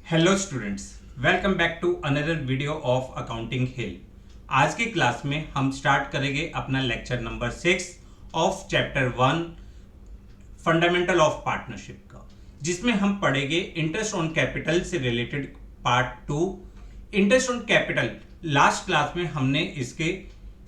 Hello students, welcome back to another video of accounting hill. आज की class में हम स्टार्ट करेंगे अपना lecture number 6 of chapter 1 fundamental of partnership का, जिसमें हम पढ़ेंगे इंटरेस्ट ऑन कैपिटल से related part 2। Interest on capital last class में हमने इसके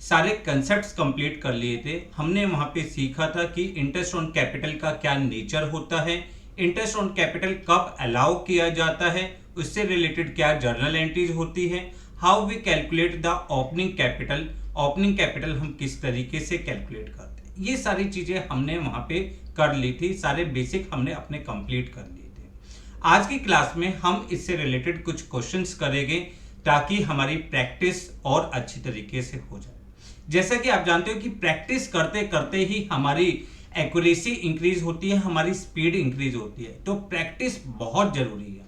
सारे कंसेप्ट्स कंप्लीट कर लिए थे। हमने वहां पे सीखा था कि इंटरेस्ट ऑन कैपिटल का क्या नेचर होता है, इंटरेस्ट ऑन कैपिटल कब अलाउ किया जाता है, उससे रिलेटेड क्या जर्नल एंट्रीज होती है, how we calculate the opening capital, opening capital हम किस तरीके से कैलकुलेट करते हैं, ये सारी चीजें हमने वहां पे कर ली थी। सारे बेसिक हमने अपने कंप्लीट कर लिए थे। आज की क्लास में हम इससे रिलेटेड कुछ क्वेश्चंस करेंगे ताकि हमारी प्रैक्टिस और अच्छी तरीके से हो जाए। जैसा कि आप जानते हो कि प्रैक्टिस करते करते ही हमारी एक्यूरेसी इंक्रीज होती है, हमारी स्पीड इंक्रीज होती है। तो प्रैक्टिस बहुत जरूरी है।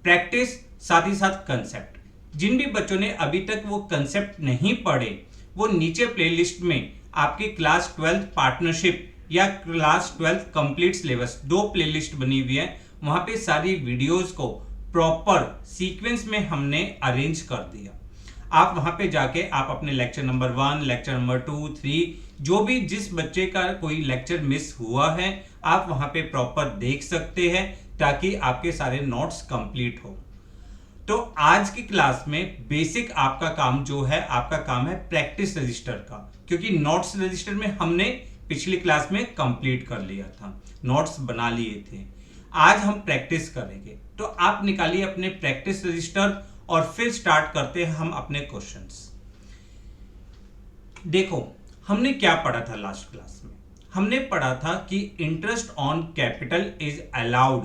प्रैक्टिस साथ ही साथ कंसेप्ट। जिन भी बच्चों ने अभी तक वो कंसेप्ट नहीं पढ़े, वो नीचे प्लेलिस्ट में आपकी क्लास 12 पार्टनरशिप या क्लास 12 कंप्लीट सिलेबस 2 प्लेलिस्ट बनी हुई है। वहां पे सारी वीडियोस को प्रॉपर सीक्वेंस में हमने अरेंज कर दिया। आप वहां पे जाके आप अपने लेक्चर नंबर 1, लेक्चर नंबर 2, 3, जो भी जिस बच्चे का कोई लेक्चर मिस हुआ है, आप वहां पे प्रॉपर देख सकते हैं ताकि आपके सारे नोट्स कंप्लीट हो। तो आज की क्लास में बेसिक आपका काम जो है, आपका काम है प्रैक्टिस रजिस्टर का, क्योंकि नोट्स रजिस्टर में हमने पिछली क्लास में कंप्लीट कर लिया था, नोट्स बना लिए थे। आज हम प्रैक्टिस करेंगे, तो आप निकालिए अपने प्रैक्टिस रजिस्टर और फिर स्टार्ट करते हैं हम अपने क्वेश्चंस। देखो, हमने क्या पढ़ा था लास्ट क्लास में? हमने पढ़ा था कि interest on capital is allowed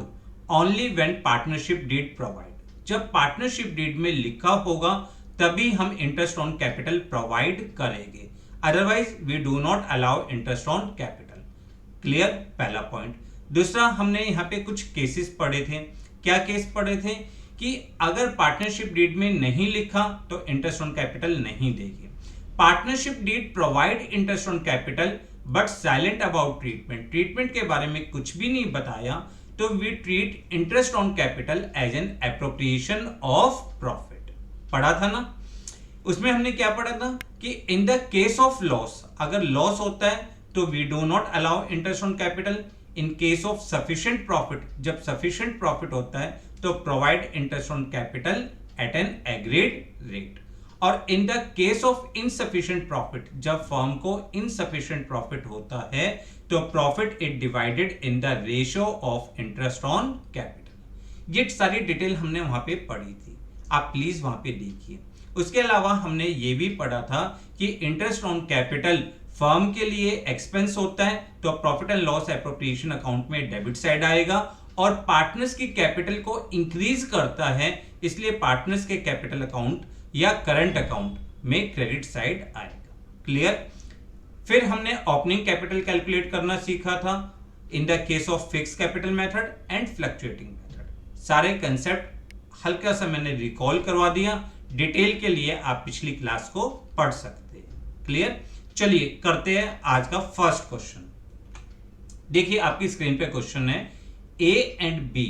only when partnership deed provide. जब पार्टनरशिप डीड में लिखा होगा तभी हम इंटरेस्ट ऑन कैपिटल प्रोवाइड करेंगे, otherwise we do not allow interest on capital. Clear? पहला पॉइंट। दूसरा, हमने यहां पे कुछ केसेस पढ़े थे। क्या केस पढ़े थे? कि अगर पार्टनरशिप डीड में नहीं लिखा तो इंटरेस्ट ऑन कैपिटल नहीं देगी। Partnership deed provide interest on capital but silent about treatment. Treatment के बारे में कुछ भी नहीं बताया, तो we treat interest on capital as an appropriation of profit. पढ़ा था ना? उसमें हमने क्या पढ़ा था कि in the case of loss, अगर लॉस होता है तो we do not allow interest on capital. In case of sufficient profit, जब सफिशिएंट प्रॉफिट होता है तो provide interest on capital at an agreed rate. और in the case of insufficient profit, जब फर्म को इनसफिशिएंट प्रॉफिट होता है तो profit is divided in the ratio of interest on capital. ये सारी डिटेल हमने वहां पे पढ़ी थी, आप प्लीज वहां पे देखिए। उसके अलावा हमने ये भी पढ़ा था कि इंटरेस्ट ऑन कैपिटल फर्म के लिए एक्सपेंस होता है तो profit and loss appropriation account में डेबिट साइड आएगा, और पार्टनर्स की कैपिटल को इंक्रीज करता है, इसलिए पार्टनर्स के कैपिटल अकाउंट या करंट अकाउंट में क्रेडिट साइड आएगा। क्लियर? फिर हमने ओपनिंग कैपिटल कैलकुलेट करना सीखा था इन the case of fix capital method and fluctuating method. सारे कंसेप्ट हल्का सा मैंने रिकॉल करवा दिया, डिटेल के लिए आप पिछली क्लास को पढ़ सकते हैं। क्लियर? चलिए करते हैं आज का फर्स्ट क्वेश्चन। देखिए आपकी स्क्रीन पे क्वेश्चन है, A and B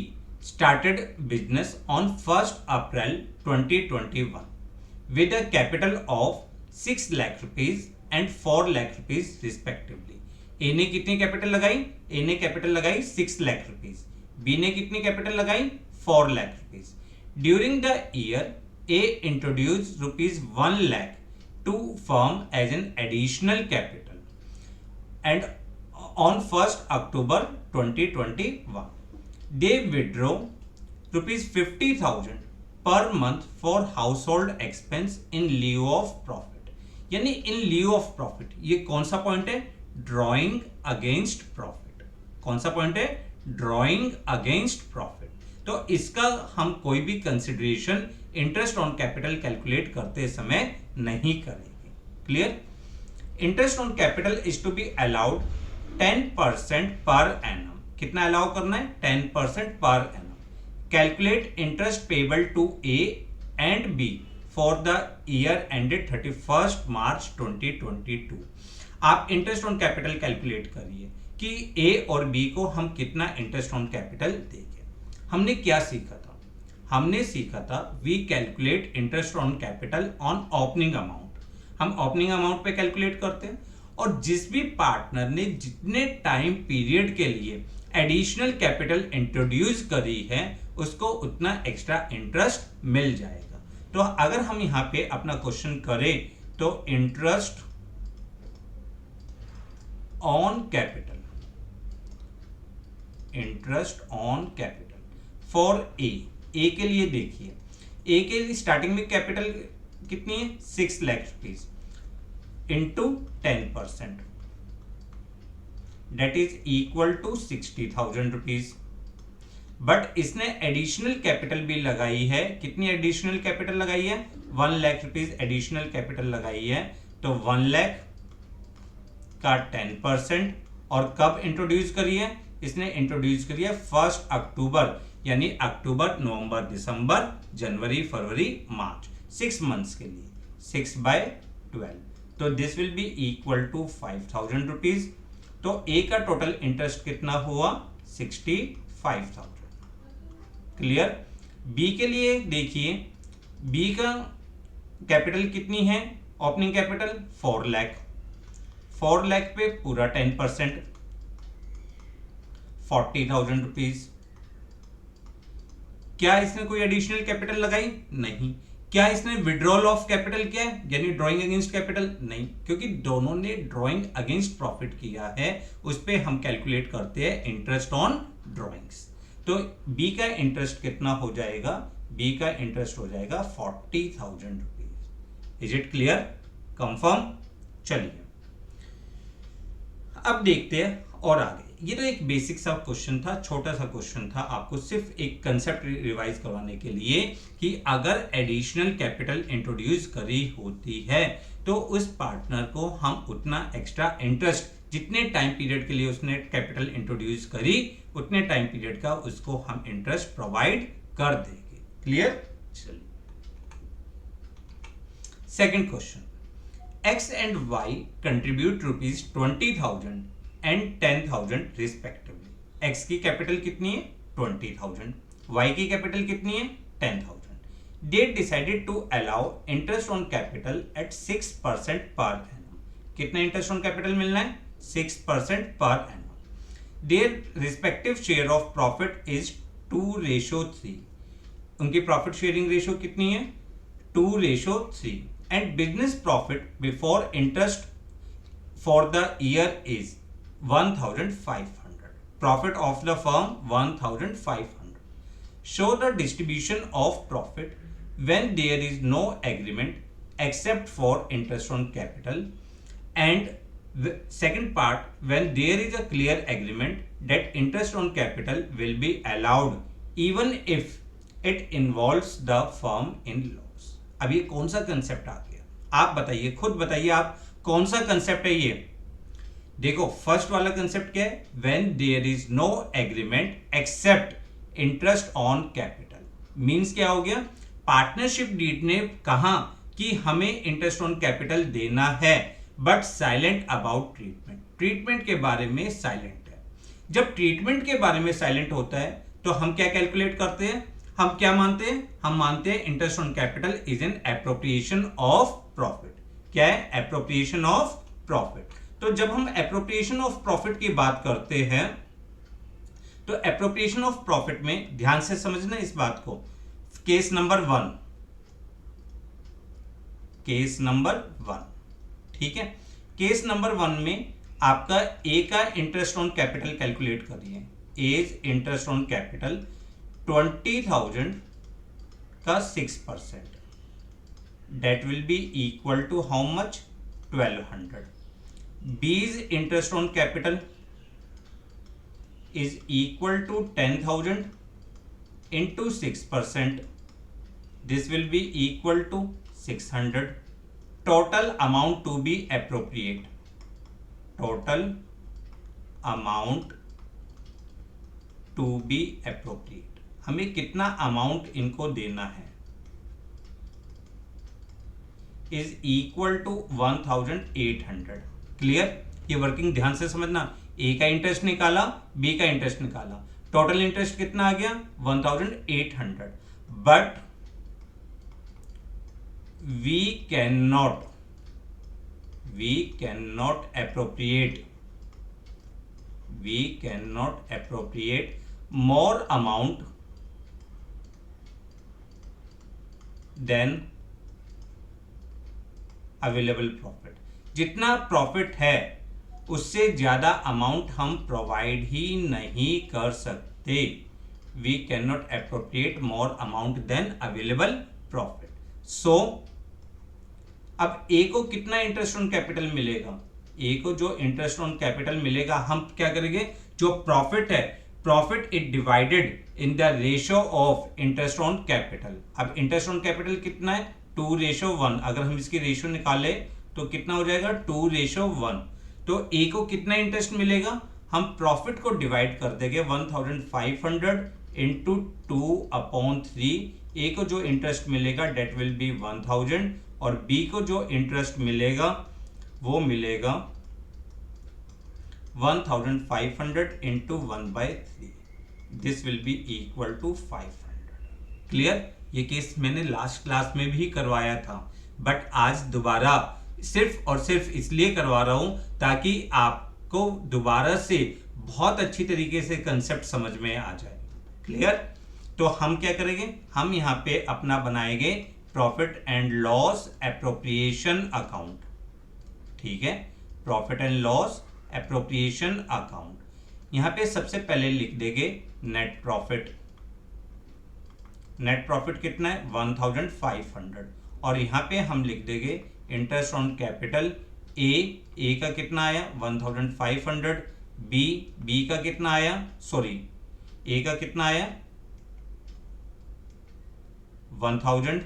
started business on 1st April 2021 with a capital of 6 lakh rupees and 4 lakh rupees respectively. A ने कितनी कैपिटल लगाई? A ने कैपिटल लगाई 6 लाख रुपीज। B ने कितनी कैपिटल लगाई? 4 lakh rupees. During the year, A introduced rupees 1 lakh to firm as an additional capital and on 1st October 2021. They withdraw rupees 50,000 per month for household expense in lieu of profit. यानी in lieu of profit, ये कौन सा point है? Drawing against profit. कौन सा point है? Drawing against profit. तो इसका हम कोई भी consideration interest on capital calculate करते समय नहीं करेंगे। क्लियर? Interest on capital is to be allowed 10% per annum. कितना अलाउ करना है? 10% per annum. Calculate interest payable to A and B for the year ended 31st March 2022। आप इंटरेस्ट ऑन कैपिटल कैलकुलेट करिए कि ए और बी को हम कितना इंटरेस्ट ऑन कैपिटल देंगे। हमने क्या सीखा था? हमने सीखा था we calculate interest on capital on opening amount. हम ओपनिंग अमाउंट पे कैलकुलेट करते हैं और जिस भी पार्टनर ने जितने टाइम पीरियड के लिए एडिशनल कैपिटल इंट्रोड्यूस करी है उसको उतना एक्स्ट्रा इंटरेस्ट मिल जाएगा। तो अगर हम यहां पे अपना क्वेश्चन करें तो interest on capital, interest on capital for a के लिए देखिए, ए के लिए स्टार्टिंग में कैपिटल कितनी है 6 lakh rupees into 10%, that is equal to 60,000 rupees. But इसने एडिशनल कैपिटल भी लगाई है, कितनी एडिशनल कैपिटल लगाई है 1 लाख रुपीज एडिशनल कैपिटल लगाई है। तो 1 लाख का 10% और कब इंट्रोड्यूस करी है, इसने इंट्रोड्यूस करी है 1 अक्टूबर, यानी अक्टूबर नवंबर दिसंबर जनवरी फरवरी मार्च 6 मंथ्स के लिए 6/12। तो this will be equal to 5,000 rupees. तो ए का टोटल इंटरेस्ट कितना हुआ 65,000। क्लियर। बी के लिए देखिए, बी का कैपिटल कितनी है, ओपनिंग कैपिटल 4 लाख, 4 लाख पे पूरा 10% 40,000 रुपीज। क्या इसने कोई एडिशनल कैपिटल लगाई? नहीं। क्या इसने विड्रॉल ऑफ कैपिटल किया है, यानी ड्रॉइंग अगेंस्ट कैपिटल? नहीं, क्योंकि दोनों ने ड्रॉइंग अगेंस्ट प्रॉफिट किया है, उस पे हम कैलकुलेट करते हैं इंटरेस्ट ऑन ड्रॉइंग्स। तो बी का इंटरेस्ट कितना हो जाएगा, बी का इंटरेस्ट हो जाएगा 40,000 rupees. Is it clear, confirm? चलिए अब देखते हैं और आगे। ये तो एक बेसिक सा क्वेश्चन था, छोटा सा क्वेश्चन था, आपको सिर्फ एक कंसेप्ट रिवाइज करवाने के लिए कि अगर एडिशनल कैपिटल इंट्रोड्यूस करी होती है तो उस पार्टनर को हम उतना एक्स्ट्रा इंटरेस्ट, जितने टाइम पीरियड के लिए उसने कैपिटल इंट्रोड्यूस करी उतने टाइम पीरियड का उसको हम इंटरेस्ट प्रोवाइड कर देंगे। क्लियर। चलिए second question, X and Y contribute rupees 20,000 and 10,000 respectively. X की कैपिटल कितनी है 20,000, Y की कैपिटल कितनी है 10,000. They decided to allow interest on capital at 6% per annum. कितना इंटरेस्ट ऑन कैपिटल मिलना है 6% per annum. Their respective share of profit is 2:3. उनकी प्रॉफिट शेयरिंग रेशियो कितनी है 2:3. And business profit before interest for the year is 1,500. Profit of the firm 1,500. Show the distribution of profit when there is no agreement except for interest on capital, and the second part, when there is a clear agreement that interest on capital will be allowed even if it involves the firm in loss. अब ये कौन सा concept आ गया, आप बताइए, खुद बताइए आप कौन सा कंसेप्ट है ये। देखो फर्स्ट वाला कंसेप्ट क्या है, when there is no agreement except interest on capital. Means क्या हो गया, पार्टनरशिप डीड ने कहा कि हमें इंटरेस्ट ऑन कैपिटल देना है but silent about treatment, treatment के बारे में साइलेंट है। जब ट्रीटमेंट के बारे में साइलेंट होता है तो हम क्या कैलकुलेट करते हैं, हम क्या मानते हैं, हम मानते हैं interest on capital is an appropriation of profit. क्या है, एप्रोप्रिएशन ऑफ प्रॉफिट। तो जब हम एप्रोप्रिएशन ऑफ प्रॉफिट की बात करते हैं तो एप्रोप्रिएशन ऑफ प्रॉफिट में ध्यान से समझना इस बात को, केस नंबर 1, केस नंबर 1, ठीक है। केस नंबर 1 में आपका ए का इंटरेस्ट ऑन कैपिटल कैलकुलेट करिए, एज इंटरेस्ट ऑन कैपिटल 20,000 का 6%, that will be equal to how much 1,200. B's interest on capital is equal to 10,000 into 6%. This will be equal to 600. Total amount to be appropriate. Total amount to be appropriate. हमें कितना amount इनको देना है is equal to 1,800. Clear. ये working ध्यान से समझना, ए का इंटरेस्ट निकाला, बी का इंटरेस्ट निकाला, टोटल इंटरेस्ट कितना आ गया 1800, but we can not appropriate more amount than available profit। जितना प्रॉफिट है उससे ज्यादा अमाउंट हम प्रोवाइड ही नहीं कर सकते। We can not appropriate more amount than available profit। So अब ए को कितना इंटरेस्ट ऑन कैपिटल मिलेगा, ए को जो इंटरेस्ट ऑन कैपिटल मिलेगा, हम क्या करेंगे, जो प्रॉफिट है, profit is divided in the ratio of interest on capital. अब इंटरेस्ट ऑन कैपिटल कितना है 2:1, अगर हम इसकी रेशियो निकाले तो कितना हो जाएगा 2:1। तो ए को कितना इंटरेस्ट मिलेगा, हम प्रॉफिट को डिवाइड कर देंगे 1500 इंटू 2/3। ए को जो इंटरेस्ट मिलेगा डेट विल बी 1000 और बी को जो इंटरेस्ट मिलेगा वो मिलेगा 1500 into 1/3। This will be equal to 500। Clear? ये केस मैंने लास्ट क्लास में भी करवाया था, बट आज दोबारा सिर्फ और सिर्फ इसलिए करवा रहा हूं ताकि आपको दोबारा से बहुत अच्छी तरीके से कंसेप्ट समझ में आ जाए। क्लियर? तो हम क्या करेंगे, हम यहां पे अपना बनाएंगे profit and loss appropriation account. ठीक है, profit and loss appropriation account. यहां पे सबसे पहले लिख देंगे नेट प्रॉफिट। नेट प्रॉफिट कितना है 1500 और यहां पे हम लिख देंगे इंटरेस्ट ऑन कैपिटल। ए का कितना आया 1500, बी का कितना आया, सॉरी ए का कितना आया 1000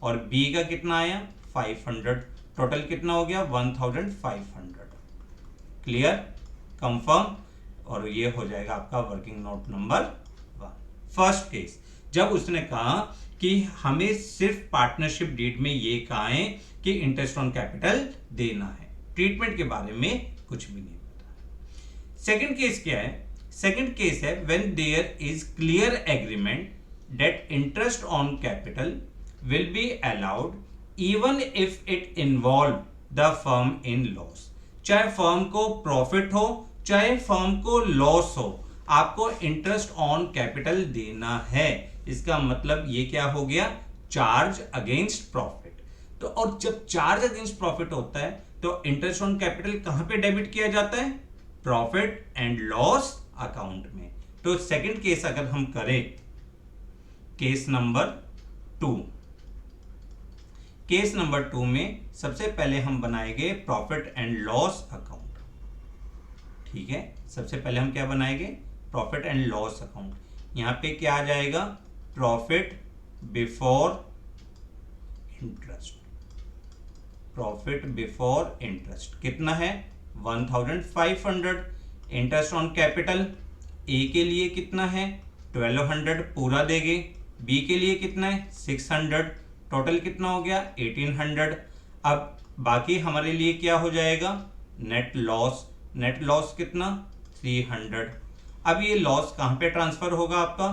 और बी का कितना आया 500। टोटल कितना हो गया 1500। क्लियर? कंफर्म? और ये हो जाएगा आपका working note number 1। First case, जब उसने कहा कि हमें सिर्फ पार्टनरशिप डीड में ये कहा है कि इंटरेस्ट ऑन कैपिटल देना है, ट्रीटमेंट के बारे में कुछ भी नहीं पता। सेकंड केस क्या है, सेकंड केस है when there is clear agreement that interest on capital will be allowed even if it involve the firm in loss। चाहे फर्म को प्रॉफिट हो चाहे फर्म को लॉस हो, आपको इंटरेस्ट ऑन कैपिटल देना है। इसका मतलब ये क्या हो गया, चार्ज अगेंस्ट प्रॉफिट। तो और जब चार्ज अगेंस्ट प्रॉफिट होता है तो इंटरेस्ट ऑन कैपिटल कहां पे डेबिट किया जाता है, प्रॉफिट एंड लॉस अकाउंट में। तो सेकंड केस अगर हम करें, केस नंबर 2, केस नंबर 2 में सबसे पहले हम बनाएंगे प्रॉफिट एंड लॉस अकाउंट। ठीक है, सबसे पहले हम क्या बनाएंगे, प्रॉफिट एंड लॉस अकाउंट। यहां पे क्या आ जाएगा, profit before interest. Profit before interest कितना है 1500। इंटरेस्ट ऑन कैपिटल ए के लिए कितना है 1200 पूरा देंगे, बी के लिए कितना है 600, टोटल कितना हो गया 1800। अब बाकी हमारे लिए क्या हो जाएगा, नेट लॉस। नेट लॉस कितना 300। अब ये लॉस कहां पे ट्रांसफर होगा आपका,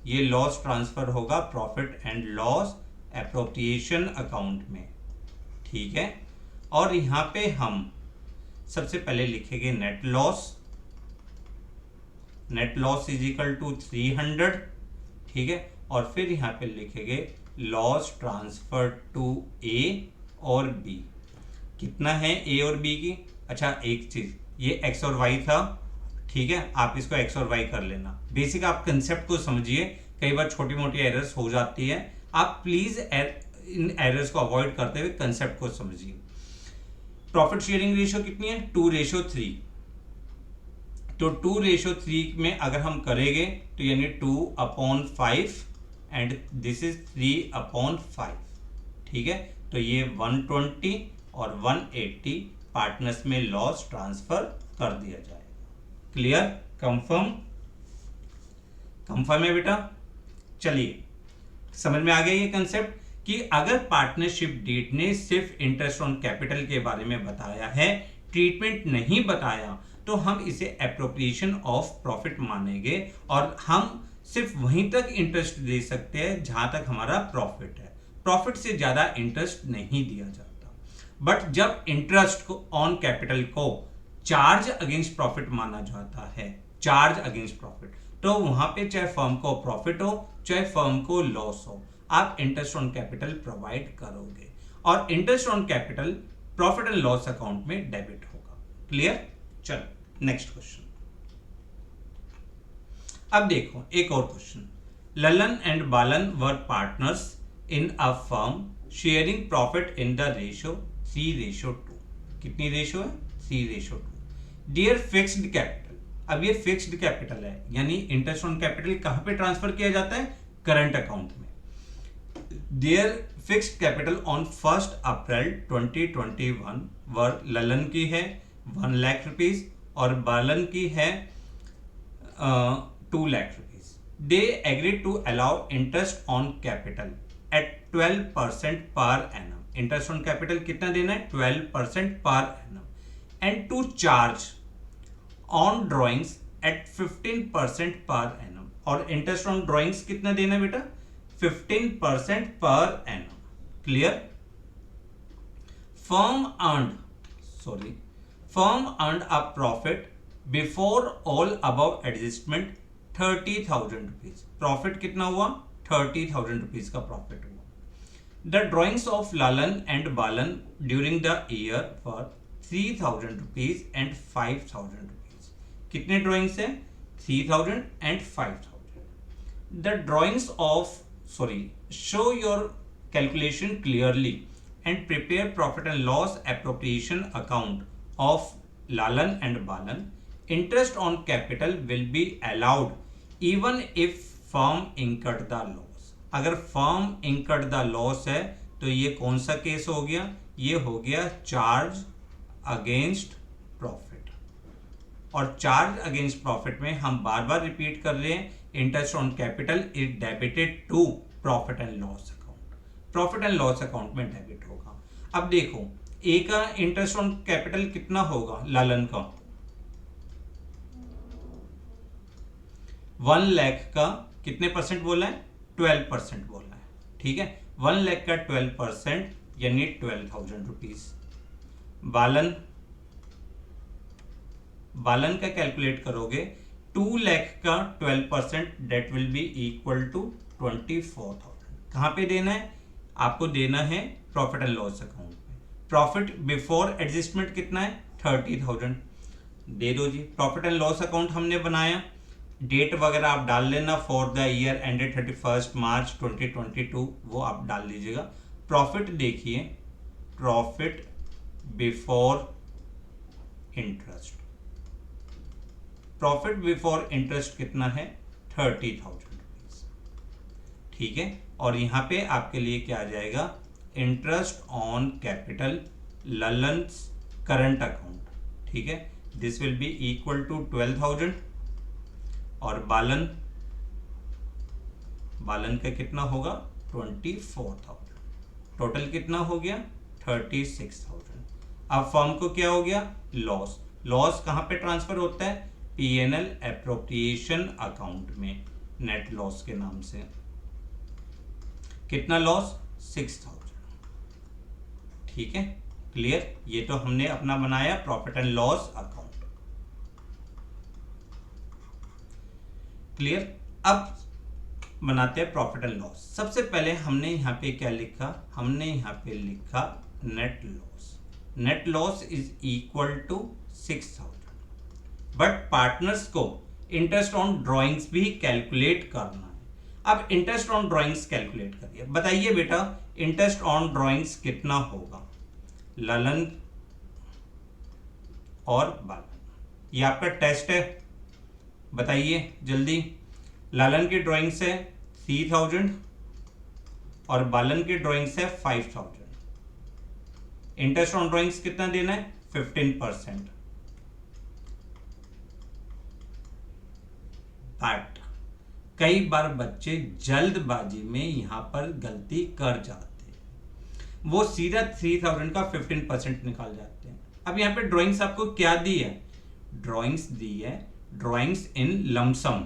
ये लॉस ट्रांसफर होगा profit and loss appropriation account में। ठीक है, और यहां पे हम सबसे पहले लिखेंगे net loss. Net loss is equal to 300। ठीक है, और फिर यहां पे लिखेंगे लॉस ट्रांसफर टू ए और बी। कितना है ए और बी की, अच्छा एक चीज, ये एक्स और वाई था। ठीक है, आप इसको एक्स और वाई कर लेना। बेसिक आप कंसेप्ट को समझिए, कई बार छोटी मोटी एरर्स हो जाती है, आप प्लीज इन एरर्स को अवॉइड करते हुए कंसेप्ट को समझिए। प्रॉफिट शेयरिंग रेशियो कितनी है 2:3। तो 2:3 में अगर हम करेंगे तो यानी 2/5 एंड दिस इज 3/5। ठीक है, तो ये 120 और 180 पार्टनर्स में लॉस ट्रांसफर कर दिया जाएगा। क्लियर? कंफर्म? कंफर्म है बेटा? चलिए, समझ में आ गया ये कंसेप्ट कि अगर पार्टनरशिप डीड ने सिर्फ इंटरेस्ट ऑन कैपिटल के बारे में बताया है, ट्रीटमेंट नहीं बताया, तो हम इसे एप्रोप्रिएशन ऑफ प्रॉफिट मानेंगे और हम सिर्फ वहीं तक इंटरेस्ट दे सकते हैं जहां तक हमारा प्रॉफिट है। प्रॉफिट से ज्यादा इंटरेस्ट नहीं दिया जाता। बट जब इंटरेस्ट को ऑन कैपिटल को चार्ज अगेंस्ट प्रॉफिट माना जाता है, चार्ज अगेंस्ट प्रॉफिट, तो वहां पे चाहे फर्म को प्रॉफिट हो चाहे फर्म को लॉस हो, आप इंटरेस्ट ऑन कैपिटल प्रोवाइड करोगे और interest on capital profit and loss account में डेबिट होगा। क्लियर? चलो नेक्स्ट क्वेश्चन। अब देखो एक और question. Lalan and Balan were partners in a firm sharing profit in the ratio 3:2। कितनी रेशियो है? 3:2। डियर फिक्स्ड कैपिटल, अब ये फिक्स्ड कैपिटल है यानी इंटरेस्ट ऑन कैपिटल कहां पे ट्रांसफर किया जाता है? करंट अकाउंट में। डियर फिक्स्ड कैपिटल ऑन 1 अप्रैल 2021 वर ललन की है 1 लाख रुपीज और बालन की है 2 lakh rupees. They agreed to allow interest on capital at 12% per annum. Interest on capital कितना देना है? 12% per annum. And to charge on drawings at 15% per annum. और interest on drawings कितना देना है बेटा? 15% per annum. Clear? Firm earned a profit before all above adjustment 30,000 rupees. Profit कितना हुआ? 30,000 रुपीज का प्रॉफिट हुआ। The drawings of Lalan and Balan during the year for 3,000 rupees and 5,000 rupees. कितने ड्रॉइंग्स है? 3,000 and 5,000। The drawings of show your calculation clearly and prepare profit and loss appropriation account of Lalan and Balan. Interest on capital will be allowed even if firm incurred the loss। अगर firm incurred the loss है तो ये कौन सा case हो गया? ये हो गया चार्ज अगेंस्ट प्रॉफिट। और चार्ज अगेंस्ट प्रॉफिट में हम बार बार रिपीट कर रहे हैं, interest on capital is debited to profit and loss account. Profit and loss account में डेबिट होगा। अब देखो ए का इंटरेस्ट ऑन कैपिटल कितना होगा? लालन का 1 लाख का कितने परसेंट बोला है? 12% बोला है। ठीक है, 1 लाख का 12% यानी 12,000 रुपीज। बालन का कैलकुलेट करोगे 2 लाख का 12% that will be equal to 24,000। कहां पे देना है? आपको देना है प्रॉफिट एंड लॉस अकाउंट में। प्रॉफिट बिफोर एडजस्टमेंट कितना है? 30,000 दे दो जी। प्रॉफिट एंड लॉस अकाउंट हमने बनाया, डेट वगैरह आप डाल लेना for the year ended 31 March 2022 वो आप डाल लीजिएगा। प्रॉफिट देखिए, profit before interest, profit before interest कितना है? 30,000 रुपीज। ठीक है, और यहां पे आपके लिए क्या आ जाएगा? Interest on capital Lalan's current account. ठीक है, this will be equal to 12,000 और बालन का कितना होगा? 24,000। टोटल कितना हो गया? 36,000। अब फर्म को क्या हो गया? लॉस। लॉस कहां पे ट्रांसफर होता है? पीएनएल एप्रोप्रिएशन अकाउंट में, नेट लॉस के नाम से। कितना लॉस? 6,000। ठीक है, क्लियर? ये तो हमने अपना बनाया profit and loss account. Clear? अब बनाते हैं प्रॉफिट एंड लॉस। सबसे पहले हमने यहां पे क्या लिखा? हमने यहां पे लिखा net loss. Net loss is equal to 6,000। But partners को इंटरेस्ट ऑन ड्रॉइंग्स भी कैलकुलेट करना है। अब इंटरेस्ट ऑन ड्रॉइंग्स कैलकुलेट करिए। बताइए बेटा इंटरेस्ट ऑन ड्रॉइंग्स कितना होगा? ललन और बालन, ये आपका टेस्ट है, बताइए जल्दी। लालन की ड्राइंग से 3,000 और बालन की ड्राइंग से 5,000। इंटरेस्ट ऑन ड्राइंग्स कितना देना है? 15%। बट कई बार बच्चे जल्दबाजी में यहां पर गलती कर जाते हैं, वो सीधा 3,000 का 15% निकाल जाते हैं। अब यहां पे ड्राइंग्स आपको क्या दी है? ड्राइंग्स दी है, ड्राइंग्स इन लमसम,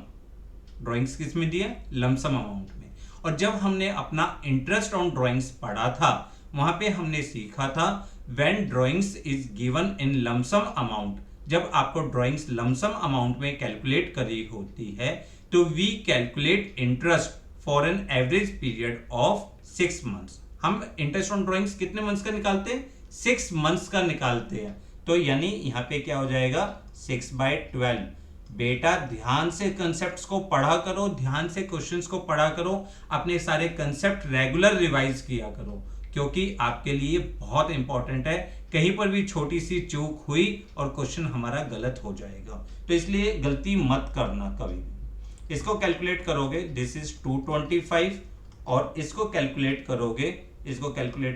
ड्राइंग्स किस में दी है, लमसम अमाउंट में। और जब हमने अपना इंटरेस्ट ऑन ड्राइंग्स पढ़ा था वहां पे हमने सीखा था when drawings is given in lump sum amount, जब आपको ड्राइंग्स लमसम अमाउंट में कैलकुलेट करी होती है तो we calculate interest for an average period of 6 months. हम इंटरेस्ट ऑन ड्राइंग्स कितने मंथ्स का निकालते हैं, 6 मंथ्स का निकालते हैं। तो यानी यहाँ पे क्या हो जाएगा 6/12। बेटा ध्यान से कंसेप्ट्स को पढ़ा करो, ध्यान से क्वेश्चंस को पढ़ा करो, अपने सारे कंसेप्ट रेगुलर रिवाइज किया करो, क्योंकि आपके लिए बहुत इंपॉर्टेंट है। कहीं पर भी छोटी सी चूक हुई और क्वेश्चन हमारा गलत हो जाएगा, तो इसलिए गलती मत करना कभी भी। इसको कैलकुलेट करोगे, दिस इज 225, और इसको कैलकुलेट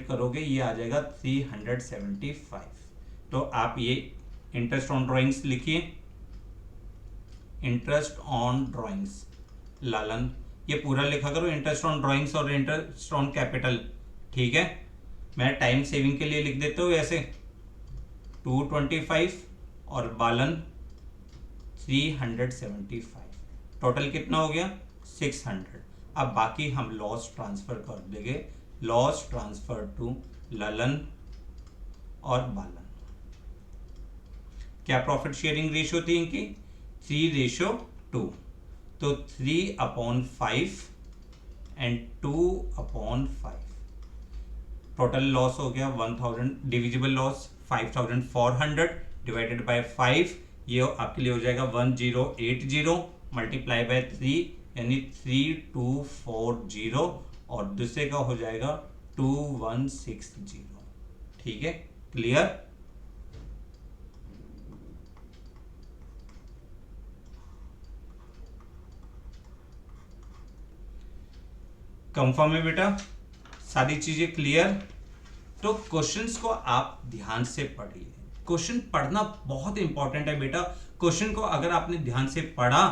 करोगे ये आ जाएगा 375। तो आप ये इंटरेस्ट ऑन ड्राइंग्स लिखिए, इंटरेस्ट ऑन ड्राइंग्स लालन, ये पूरा लिखा करो, इंटरेस्ट ऑन ड्राइंग्स और इंटरेस्ट ऑन कैपिटल, ठीक है। मैं टाइम सेविंग के लिए लिख देता हूँ ऐसे 225 और बालन 375, टोटल कितना हो गया 600। अब बाकी हम लॉस ट्रांसफर कर देंगे, लॉस ट्रांसफर टू ललन और बालन। क्या प्रॉफिट शेयरिंग रेशियो थी इनकी 3:2, तो 3/5 एंड 2/5। टोटल लॉस हो गया 1000, डिविजिबल लॉस 5400 डिवाइडेड बाय 5, ये आपके लिए हो जाएगा 1080 मल्टीप्लाई बाय 3 यानी 3240, और दूसरे का हो जाएगा 2160। ठीक है, क्लियर। कंफर्म है बेटा, सारी चीजें क्लियर। तो क्वेश्चंस को आप ध्यान से पढ़िए, क्वेश्चन पढ़ना बहुत इंपॉर्टेंट है बेटा। क्वेश्चन को अगर आपने ध्यान से पढ़ा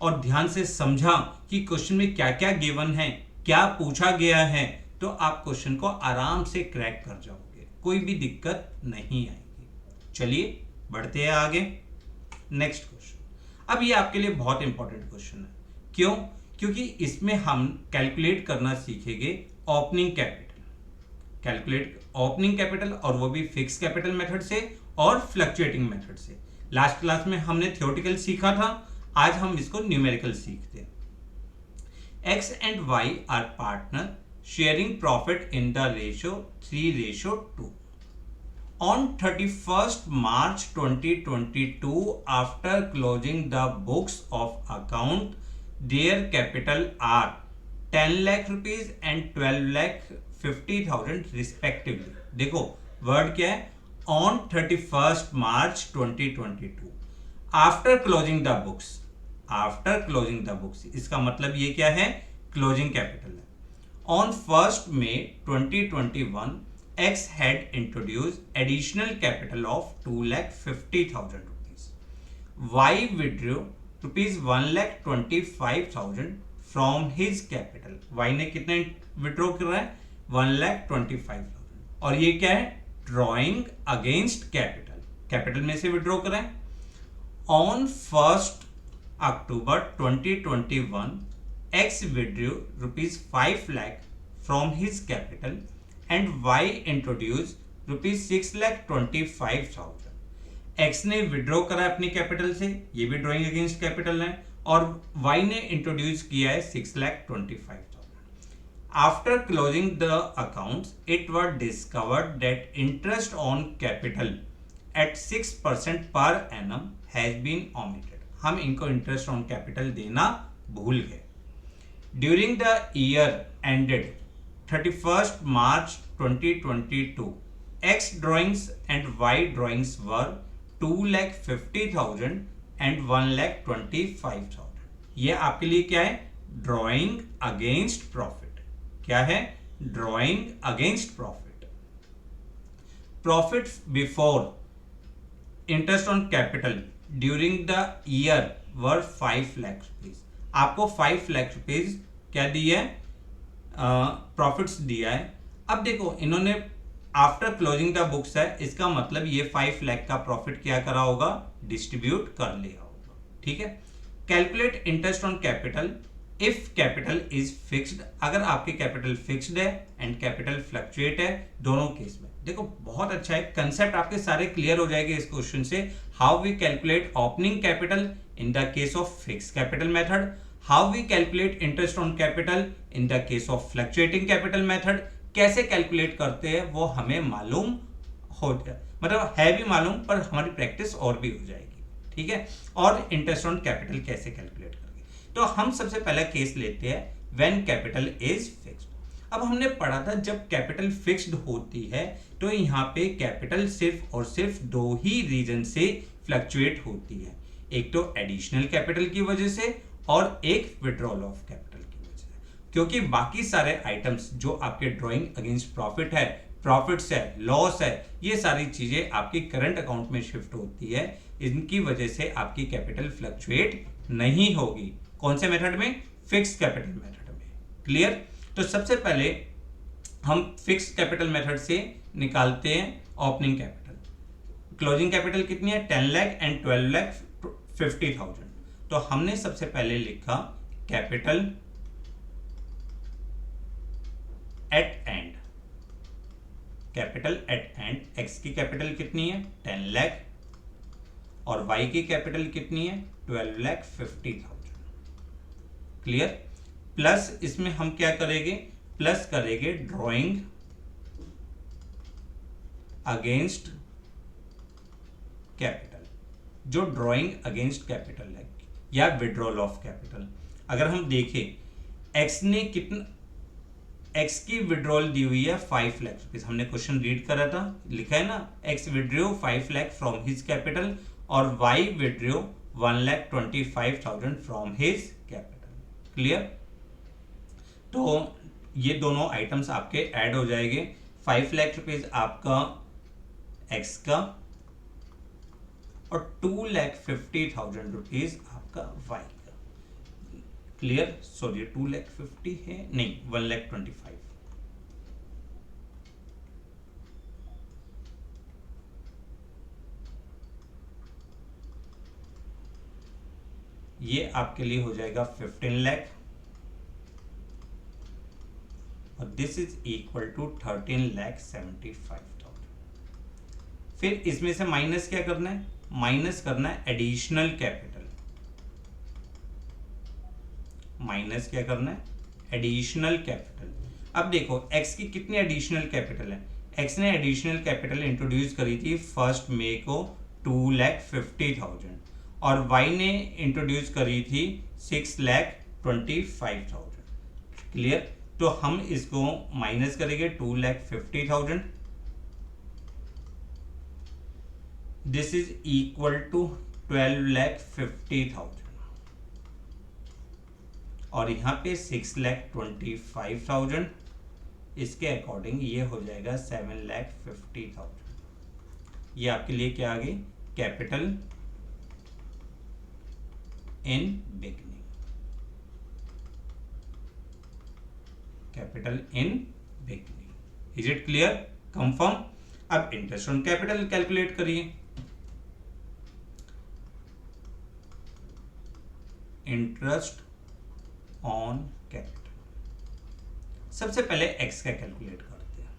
और ध्यान से समझा कि क्वेश्चन में क्या क्या गिवन है, क्या पूछा गया है, तो आप क्वेश्चन को आराम से क्रैक कर जाओगे, कोई भी दिक्कत नहीं आएगी। चलिए बढ़ते हैं आगे, नेक्स्ट क्वेश्चन। अब ये आपके लिए बहुत इंपॉर्टेंट क्वेश्चन है, क्यों? क्योंकि इसमें हम कैलकुलेट करना सीखेंगे ओपनिंग कैपिटल, और वो भी फिक्स कैपिटल मेथड से और फ्लक्चुएटिंग मेथड से। लास्ट क्लास में हमने थ्योरेटिकल सीखा था, आज हम इसको न्यूमेरिकल सीखते हैं। X and Y are partner sharing profit in the ratio 3:2। On 31st March 2022, after closing the books of account, their capital are 10 lakh rupees and 12 lakh 50,000 respectively. देखो वर्ड क्या है, on 31st March 2022, after closing the books, इसका मतलब ये क्या है, closing capital है। On 1st May 2021, X had introduced additional capital of 2,50,000 rupees. Y withdrew rupees 1,25,000 from his capital. Y ने कितना विड्रॉ कर रहा है, 1,25,000, और ये क्या है, ड्रॉइंग अगेंस्ट कैपिटल, कैपिटल में से विड्रॉ कर रहा है। On 1st October 2021, X withdrew rupees 5 lakh from his capital and Y introduced rupees 6,25,000. X ने विड्रॉ करा अपनी कैपिटल से, ये भी ड्रॉइंग अगेंस्ट कैपिटल है, और Y ने इंट्रोड्यूस किया है 6,25,000. After closing the accounts, it was discovered that interest on capital at 6% per annum has been omitted. हम इनको इंटरेस्ट ऑन कैपिटल देना भूल गए। During the year ended 31st March 2022, X drawings and Y drawings were 2,50,000 and 1,25,000. ये आपके लिए क्या है, ड्रॉइंग अगेंस्ट प्रॉफिट। क्या है, drawing against profit. Profit before interest on capital during the year were 5 lakh rupees. आपको 5 लाख रुपीज क्या दिया है, प्रॉफिट्स दिया है। अब देखो इन्होंने आफ्टर क्लोजिंग द बुक्स है, इसका मतलब ये 5 लाख का प्रॉफिट क्या करा होगा, डिस्ट्रीब्यूट कर लिया होगा। ठीक है। Calculate interest on capital if capital is fixed, अगर आपकी कैपिटल फिक्स्ड है एंड कैपिटल फ्लक्चुएट है, दोनों केस में देखो बहुत अच्छा है, कंसेप्ट आपके सारे क्लियर हो जाएंगे इस क्वेश्चन से। How we calculate opening capital in the case of fixed capital method, how we calculate interest on capital in the case of fluctuating capital method, कैसे कैलकुलेट करते हैं वो हमें मालूम हो जाए, मतलब है भी मालूम, पर हमारी प्रैक्टिस और भी हो जाएगी। ठीक है। और इंटरेस्ट ऑन कैपिटल कैसे कैलकुलेट करेंगे, तो हम सबसे पहला केस लेते हैं व्हेन कैपिटल इज फिक्स्ड। अब हमने पढ़ा था जब कैपिटल फिक्स्ड होती है तो यहाँ पे कैपिटल सिर्फ और सिर्फ दो ही रीजन से फ्लक्चुएट होती है, एक तो एडिशनल कैपिटल की वजह से और एक विड्रॉल ऑफ कैपिटल की वजह से, क्योंकि बाकी सारे आइटम्स जो आपके ड्रॉइंग अगेंस्ट प्रॉफिट है, प्रॉफिट्स है, लॉस है, ये सारी चीजें आपकी करंट अकाउंट में शिफ्ट होती है, इनकी वजह से आपकी कैपिटल फ्लक्चुएट नहीं होगी। कौन से मेथड में, फिक्स्ड कैपिटल मेथड में। क्लियर। तो सबसे पहले हम फिक्स्ड कैपिटल मेथड से निकालते हैं ओपनिंग कैपिटल। क्लोजिंग कैपिटल कितनी है, 10 लाख एंड 12 लाख 50,000। तो हमने सबसे पहले लिखा capital eight and, capital eight and, x की कैपिटल कितनी है 10 लाख और वाई की कैपिटल कितनी है 12 लाख 50,000। क्लियर। प्लस इसमें हम क्या करेंगे, प्लस करेंगे ड्रॉइंग अगेंस्ट कैपिटल, जो ड्रॉइंग अगेंस्ट कैपिटल है या विड्रॉल ऑफ कैपिटल। अगर हम देखें एक्स ने कितना, एक्स की विड्रॉल दी हुई है 5 लाख रुपीज, हमने क्वेश्चन रीड करा था, लिखा है ना, X withdraw 5 lakh from his capital और Y withdraw 1,25,000 from his capital. Clear. तो ये दोनों आइटम्स आपके ऐड हो जाएंगे, 5 लाख रुपीज आपका एक्स का और 2,50,000 रुपीज आपका वाई का। क्लियर। सॉरी 2,50,000 है नहीं, 1,25,000। ये आपके लिए हो जाएगा 15 लाख और दिस इज इक्वल टू 13,75,000। फिर इसमें से माइनस क्या करना है, माइनस करना है एडिशनल कैपिटल, माइनस क्या करना है एडिशनल कैपिटल। अब देखो एक्स की कितनी एडिशनल कैपिटल है, एक्स ने एडिशनल कैपिटल इंट्रोड्यूस करी थी 1 मई को 2,50,000 और वाई ने इंट्रोड्यूस करी थी 6,25,000। क्लियर। तो हम इसको माइनस करेंगे 2,50,000, दिस इज इक्वल टू 12,50,000 और यहां पे 6,25,000, इसके अकॉर्डिंग ये हो जाएगा 7,50,000। ये आपके लिए क्या आ गई, capital in beginning, capital in beginning. Is it clear, confirm. अब इंटरेस्ट ऑन कैपिटल कैलकुलेट करिए। इंटरेस्ट ऑन कैपिटल, सबसे पहले एक्स का कैलकुलेट करते हैं।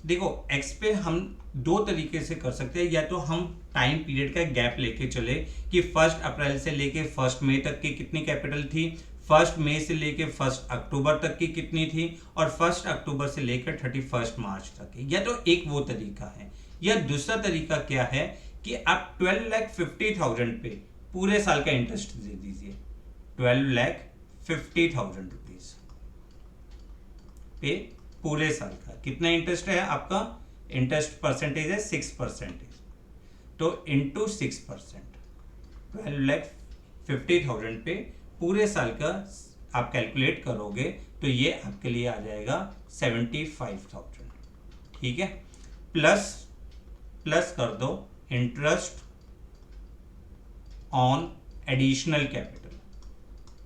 देखो एक्स पे हम दो तरीके से कर सकते हैं, या तो हम टाइम पीरियड का गैप लेके चले कि 1 अप्रैल से लेके 1 मई तक की कितनी कैपिटल थी, 1 मई से लेके 1 अक्टूबर तक की कितनी थी और 1 अक्टूबर से लेकर 31 मार्च तक की। या तो एक वो तरीका है, या दूसरा तरीका क्या है कि आप 12,50,000 पे पूरे साल का इंटरेस्ट दे दीजिए। 12,50,000 रुपीज पे पूरे साल का कितना इंटरेस्ट है आपका, इंटरेस्ट परसेंटेज है 6%, तो इंटू 6%, 12,50,000 पे पूरे साल का आप कैलकुलेट करोगे तो ये आपके लिए आ जाएगा 75,000। ठीक है। प्लस कर दो इंटरेस्ट ऑन एडिशनल कैपिटल,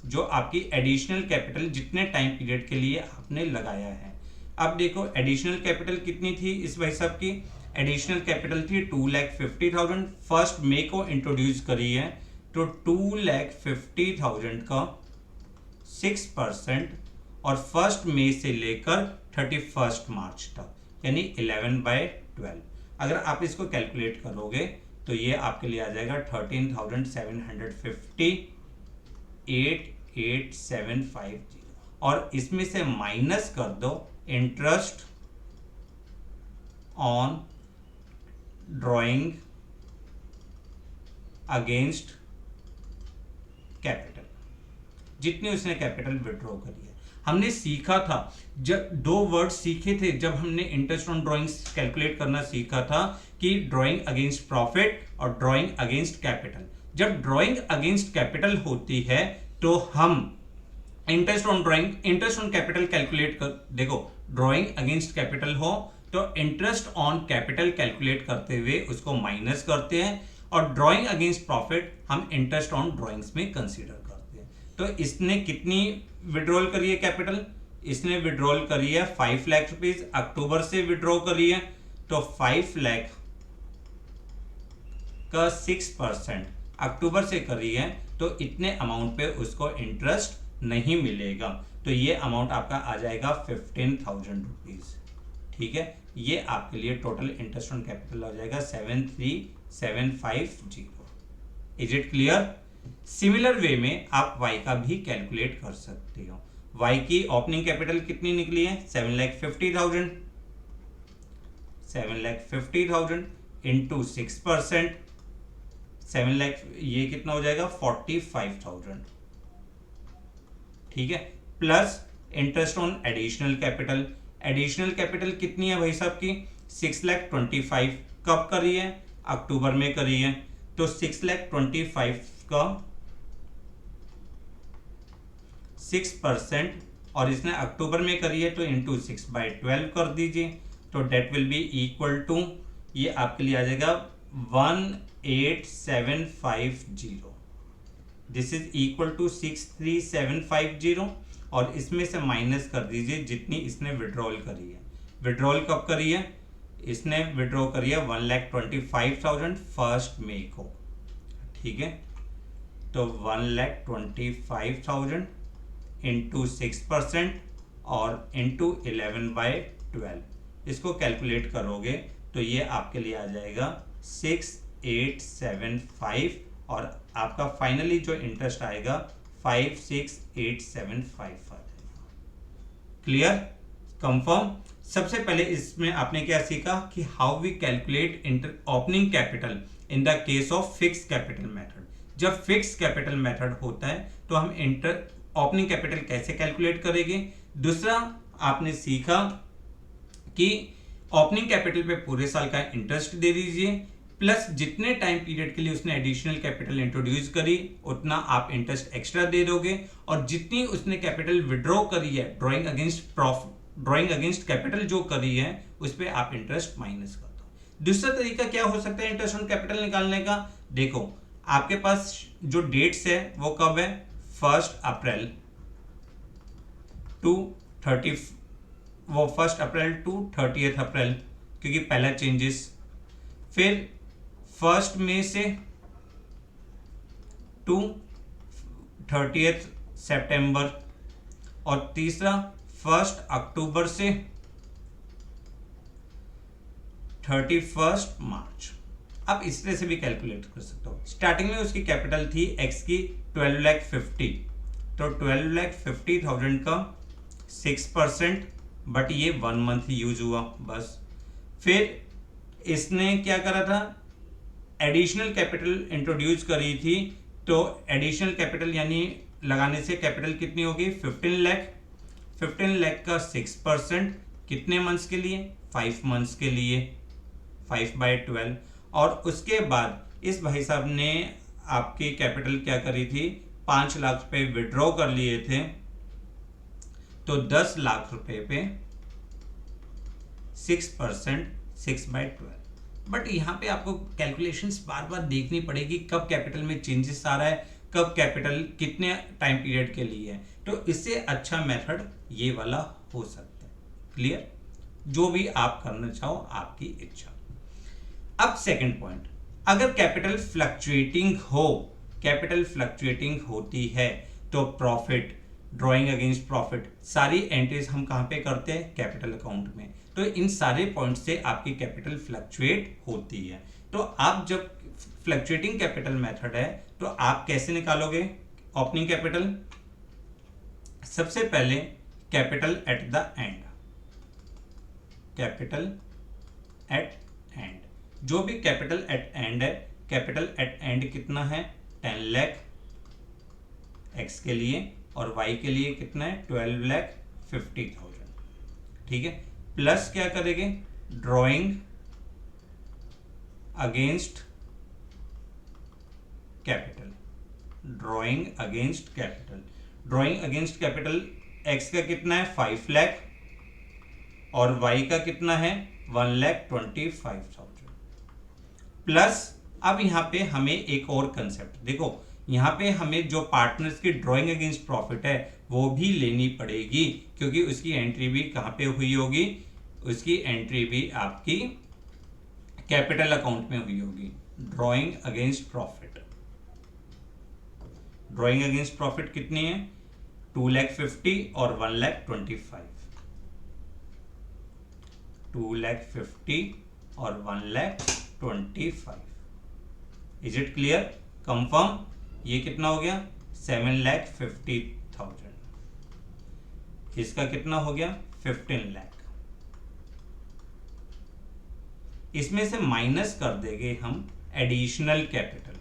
जो आपकी एडिशनल कैपिटल जितने टाइम पीरियड के लिए आपने लगाया है, अब देखो एडिशनल कैपिटल कितनी थी इस भाई साहब की, एडिशनल कैपिटल थी 2,50,000, फर्स्ट मे को इंट्रोड्यूस करी है, तो 2,50,000 का 6% और फर्स्ट मे से लेकर 31 मार्च तक, यानी 11/12। अगर आप इसको कैलकुलेट करोगे तो ये आपके लिए आ जाएगा 13,750,8,8,750, और इसमें से माइनस कर दो interest on drawing against capital, जितनी उसने कैपिटल विड्रॉ करी है। हमने सीखा था, जब दो वर्ड सीखे थे जब हमने इंटरेस्ट ऑन ड्रॉइंग्स कैलकुलेट करना सीखा था, कि ड्रॉइंग अगेंस्ट प्रॉफिट और ड्रॉइंग अगेंस्ट कैपिटल। जब ड्रॉइंग अगेंस्ट कैपिटल होती है तो हम इंटरेस्ट ऑन कैपिटल कैलकुलेट कर, देखो ड्रॉइंग अगेंस्ट कैपिटल हो तो इंटरेस्ट ऑन कैपिटल कैलकुलेट करते हुए उसको माइनस करते हैं, और ड्रॉइंग अगेंस्ट प्रॉफिट हम इंटरेस्ट ऑन ड्रॉइंग्स में कंसीडर करते हैं। तो इसने कितनी विड्रॉल करी है कैपिटल, इसने विड्रॉल करी है 5 लाख रुपीज, अक्टूबर से विड्रॉ करी है, तो 5 लाख का 6% अक्टूबर से करी है, तो इतने अमाउंट पे उसको इंटरेस्ट नहीं मिलेगा, तो ये अमाउंट आपका आ जाएगा 15,000 रुपीज। ठीक है, ये आपके लिए टोटल इंटरेस्ट ऑन कैपिटल हो जाएगा 73,750। Is it clear? Similar way में आप y का भी कैलकुलेट कर सकते हो। y की ओपनिंग कैपिटल कितनी निकली है? 7,50,000, 7,50,000 इंटू 6%, 7 लाख, ये कितना हो जाएगा? 45,000। ठीक है, plus interest on additional capital, additional capital कितनी है भाई साहब की? 6,25,000। कब करी है? अक्टूबर में करी है, तो 6,25,000 का 6%, और इसने अक्टूबर में करी है तो इंटू 6/12 कर दीजिए, तो that will be equal to, ये आपके लिए आ जाएगा 18750, दिस इज इक्वल टू 63750, और इसमें से माइनस कर दीजिए जितनी इसने विड्रॉल करी है। विड्रॉल कब करी है? इसने विड्रॉ करी है 1,25,000 फर्स्ट मे को। ठीक है, तो 1,25,000 इंटू 6% और इंटू 11/12, इसको कैलकुलेट करोगे तो ये आपके लिए आ जाएगा 6,875, और आपका फाइनली जो इंटरेस्ट आएगा 5,6,875 आ जाएगा। क्लियर? कंफर्म? सबसे पहले इसमें आपने क्या सीखा कि how we calculate opening capital in the case of fix capital method. जब फिक्स कैपिटल मेथड होता है तो हम ओपनिंग कैपिटल कैसे कैलकुलेट करेंगे। दूसरा आपने सीखा कि ओपनिंग कैपिटल पे पूरे साल का इंटरेस्ट दे दीजिए, प्लस जितने टाइम पीरियड के लिए उसने एडिशनल कैपिटल इंट्रोड्यूस करी उतना आप इंटरेस्ट एक्स्ट्रा दे दोगे, और जितनी उसने कैपिटल विड्रॉ करी है ड्रॉइंग अगेंस्ट कैपिटल जो करी है उस पर आप इंटरेस्ट माइनस कर दो। दूसरा तरीका क्या हो सकता है इंटरेस्ट ऑन कैपिटल निकालने का? देखो आपके पास जो डेट्स है वो कब है? 1 अप्रैल टू 30, वो 1 अप्रैल टू 30 अप्रैल, क्योंकि पहला चेंजेस, फिर 1 मई से टू 30 सितंबर, और तीसरा 1 अक्टूबर से 31 मार्च। आप इस तरह से भी कैलकुलेट कर सकते हो। स्टार्टिंग में उसकी कैपिटल थी एक्स की 12,50,000, तो 12,50,000 का 6%, बट ये 1 मंथ यूज हुआ बस। फिर इसने क्या करा था? एडिशनल कैपिटल इंट्रोड्यूस करी थी, तो एडिशनल कैपिटल यानी लगाने से कैपिटल कितनी होगी? 15 लाख। 15 लाख का 6% कितने मंथ्स के लिए? 5 मंथ्स के लिए, 5/12। और उसके बाद इस भाई साहब ने आपकी कैपिटल क्या करी थी? 5 लाख रुपए विड्रॉ कर लिए थे, तो 10 लाख रुपए पे 6%, 6/12। बट यहाँ पे आपको कैलकुलेशंस बार बार देखनी पड़ेगी, कब कैपिटल में चेंजेस आ रहा है, कब कैपिटल कितने टाइम पीरियड के लिए है, तो इससे अच्छा मेथड ये वाला हो सकता है। क्लियर? जो भी आप करना चाहो आपकी इच्छा। अब सेकंड पॉइंट, अगर कैपिटल फ्लक्चुएटिंग होती है तो प्रॉफिट, ड्रॉइंग अगेंस्ट प्रॉफिट, सारी एंट्रीज हम कहां पे करते हैं? कैपिटल अकाउंट में। तो इन सारे पॉइंट से आपकी कैपिटल फ्लक्चुएट होती है। तो आप जब फ्लक्चुएटिंग कैपिटल मेथड है तो आप कैसे निकालोगे ओपनिंग कैपिटल? सबसे पहले capital at the end, capital eight and, जो भी कैपिटल एट एंड है, कैपिटल एट एंड कितना है? 10 लाख एक्स के लिए, और वाई के लिए कितना है? 12,50,000। ठीक है, प्लस क्या करेंगे? Drawing against capital, drawing against capital, drawing against capital x का कितना है? 5 लाख, और वाई का कितना है? 1,25,000। प्लस अब यहां पे हमें एक और कंसेप्ट देखो, यहां पे हमें जो पार्टनर्स की ड्रॉइंग अगेंस्ट प्रॉफिट है वो भी लेनी पड़ेगी, क्योंकि उसकी एंट्री भी कहां पे हुई होगी? उसकी एंट्री भी आपकी कैपिटल अकाउंट में हुई होगी। Drawing against profit, drawing against profit कितनी है? 2,50,000 और 1,25,000, 2,50,000 और 1,25,000। Is it clear? कंफर्म? ये कितना हो गया? 7,50,000। इसका कितना हो गया? 15 लाख। इसमें से माइनस कर देंगे हम एडिशनल कैपिटल,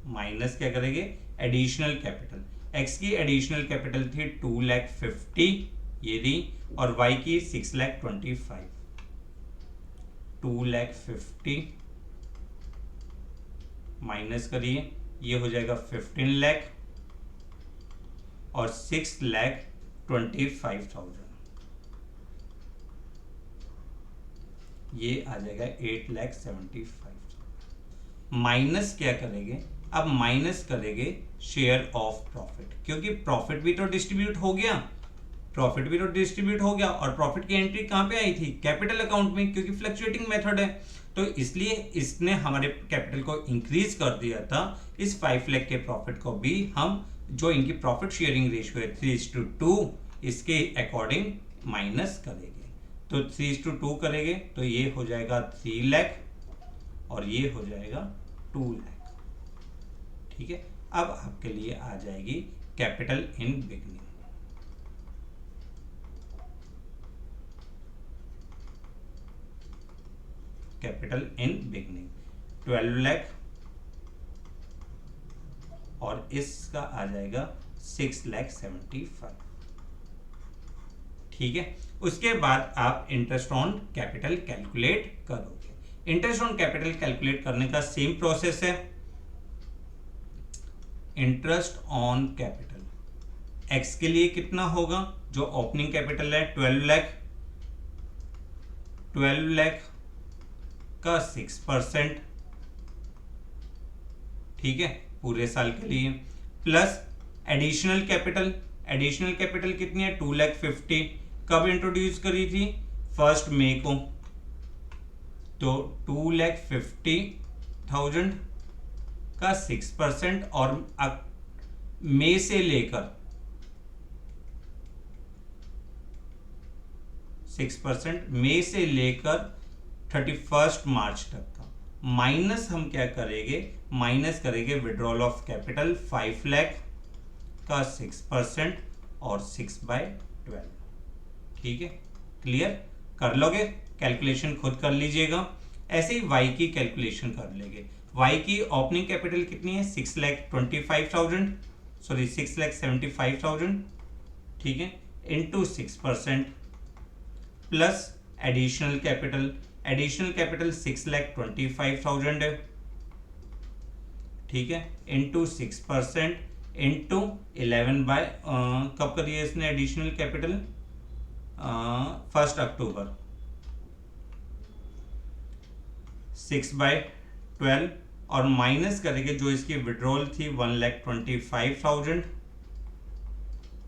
माइनस क्या करेंगे? Additional capital. एक्स की एडिशनल कैपिटल थी 2,50,000 ये दी, और वाई की 6,25,000। 2,50,000 माइनस करिए, ये हो जाएगा 15 लाख, और 6,25,000 ये आ जाएगा 8,75,000। माइनस क्या करेंगे? अब माइनस करेंगे शेयर ऑफ प्रॉफिट, क्योंकि प्रॉफिट भी तो डिस्ट्रीब्यूट हो गया, प्रॉफिट भी तो डिस्ट्रीब्यूट हो गया, और प्रॉफिट की एंट्री कहां पे आई थी? कैपिटल अकाउंट में, क्योंकि फ्लक्चुएटिंग मेथड है। तो इसलिए इसने हमारे कैपिटल को इंक्रीज कर दिया था। इस 5 लाख के प्रॉफिट को भी हम, जो इनकी प्रॉफिट शेयरिंग रेशियो है 3:2, इसके अकॉर्डिंग माइनस करेंगे। तो 3:2 करेंगे तो ये हो जाएगा 3 लाख, और ये हो जाएगा 2 लाख। ठीक है, अब आपके लिए आ जाएगी capital in beginning. Capital in beginning 12 lakh, और इसका आ जाएगा 6,75,000। ठीक है, उसके बाद आप इंटरेस्ट ऑन कैपिटल कैलकुलेट करोगे। इंटरेस्ट ऑन कैपिटल कैलकुलेट करने का सेम प्रोसेस है। इंटरेस्ट ऑन कैपिटल एक्स के लिए कितना होगा? जो ओपनिंग कैपिटल है 12 लाख, 12 लाख का 6%, ठीक है, पूरे साल के लिए, plus additional capital, additional capital कितनी है? 2,50,000। कब इंट्रोड्यूस करी थी? 1 मई को। तो 2,50,000 का 6%, और मई से लेकर 6%, मई से लेकर 31 मार्च तक का, माइनस हम क्या करेंगे? माइनस करेंगे विड्रॉल ऑफ कैपिटल 5 लाख का 6% और 6/12। ठीक है, क्लियर? कर लोगे? कैलकुलेशन खुद कर लीजिएगा। ऐसे ही वाई की कैलकुलेशन कर लेंगे। वाई की ओपनिंग कैपिटल कितनी है? 6,25,000, सॉरी 6,75,000, ठीक है, into 6% plus additional capital, additional capital 6,25,000 है, ठीक है, इंटू 6% इंटू 11 कब करिए इसने एडिशनल कैपिटल? 1 अक्टूबर, 6/12, और माइनस करेंगे जो इसकी विड्रॉल थी 1,25,000,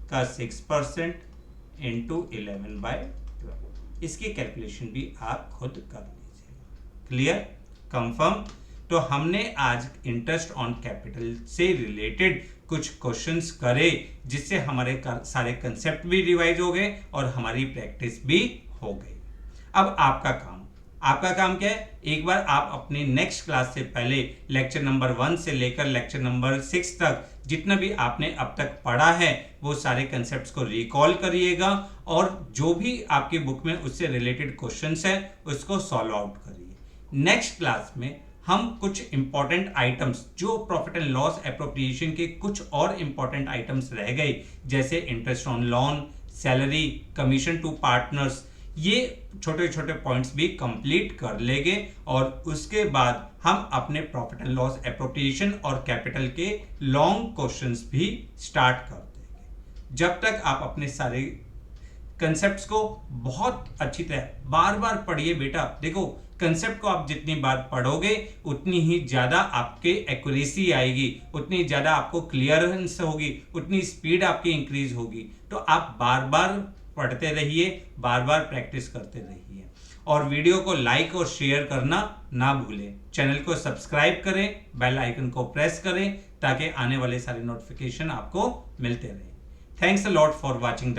का 6% इंटू 11/12, इसकी कैलकुलेशन भी आप खुद कर लीजिएगा। Clear, confirm. तो हमने आज इंटरेस्ट ऑन कैपिटल से रिलेटेड कुछ क्वेश्चंस करे, जिससे हमारे सारे कंसेप्ट भी रिवाइज हो गए और हमारी प्रैक्टिस भी हो गई। अब आपका काम क्या है? एक बार आप अपने नेक्स्ट क्लास से पहले लेक्चर नंबर 1 से लेकर लेक्चर नंबर 6 तक जितना भी आपने अब तक पढ़ा है वो सारे कंसेप्ट्स को रिकॉल करिएगा, और जो भी आपकी बुक में उससे रिलेटेड क्वेश्चंस है उसको सॉल्व आउट करिए। नेक्स्ट क्लास में हम कुछ इंपॉर्टेंट आइटम्स, जो प्रॉफिट एंड लॉस एप्रोप्रिएशन के कुछ और इंपॉर्टेंट आइटम्स रह गए, जैसे interest on loan, salary, commission to partners, ये छोटे छोटे पॉइंट्स भी कंप्लीट कर लेंगे, और उसके बाद हम अपने प्रॉफिट एंड लॉस एप्रोप्रिएशन और कैपिटल के लॉन्ग क्वेश्चंस भी स्टार्ट कर देंगे। जब तक आप अपने सारे कंसेप्ट्स को बहुत अच्छी तरह बार बार पढ़िए बेटा। देखो, कंसेप्ट को आप जितनी बार पढ़ोगे उतनी ही ज्यादा आपके एक्यूरेसी आएगी, उतनी ज्यादा आपको क्लियरेंस होगी, उतनी स्पीड आपकी इंक्रीज होगी। तो आप बार बार पढ़ते रहिए, बार बार प्रैक्टिस करते रहिए, और वीडियो को लाइक और शेयर करना ना भूलें। चैनल को सब्सक्राइब करें, बेल आइकन को प्रेस करें, ताकि आने वाले सारे नोटिफिकेशन आपको मिलते रहे। Thanks a lot for watching the